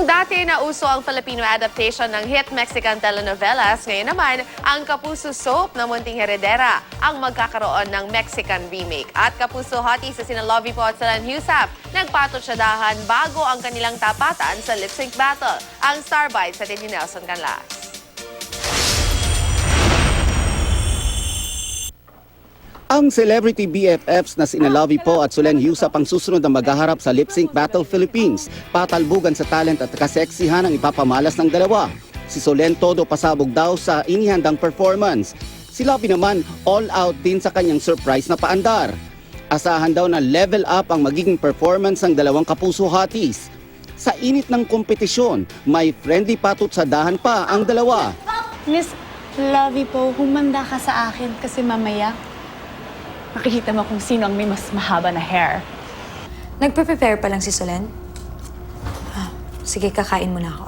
Kung dati na uso ang Filipino adaptation ng hit Mexican telenovelas, ngayon naman ang Kapuso Soap na Munting Heredera ang magkakaroon ng Mexican remake. At Kapuso hotties sa sina Lovie Po at Solen Heusap nagpatotsadahan bago ang kanilang tapatan sa lip sync battle. Ang Star Bites sa ni Nelson Canlas. Ang celebrity BFFs na sina Lovie Po at Solen Heusap ang susunod na maghaharap sa Lip Sync Battle Philippines. Patalbugan sa talent at kaseksihan ang ipapamalas ng dalawa. Si Solen todo pasabog daw sa inihandang performance. Si Lovie naman all out din sa kanyang surprise na paandar. Asahan daw na level up ang magiging performance ng dalawang Kapuso hotties. Sa init ng kompetisyon, may friendly patutsadahan pa ang dalawa. Miss Lovie Po, humanda ka sa akin kasi mamaya makikita mo kung sino ang may mas mahaba na hair. Nagpe-prepare pa lang si Solen? Sige, kakain muna ako.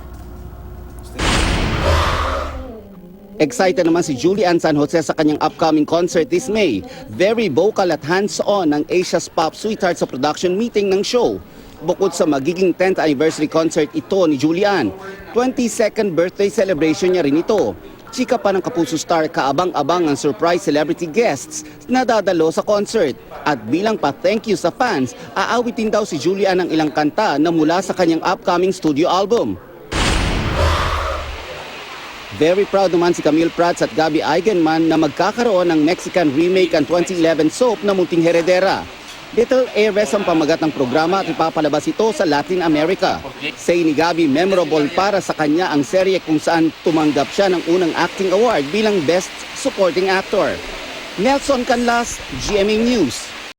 Excited naman si Julian San Jose sa kanyang upcoming concert this May. Very vocal at hands-on ang Asia's Pop Sweetheart sa production meeting ng show. Bukod sa magiging 10th anniversary concert ito ni Julian, 22nd birthday celebration niya rin ito. Chika pa ng Kapuso star, kaabang-abang ang surprise celebrity guests na dadalo sa concert. At bilang pa-thank you sa fans, aawitin daw si Julian ng ilang kanta na mula sa kanyang upcoming studio album. Very proud naman si Camille Prats at Gabby Eigenman na magkakaroon ng Mexican remake ang 2011 soap na Munting Heredera. Little Heiress ang pamagat ng programa at ipapalabas ito sa Latin America. Say ni Gabby, memorable para sa kanya ang serye kung saan tumanggap siya ng unang acting award bilang Best Supporting Actor. Nelson Canlas, GMA News.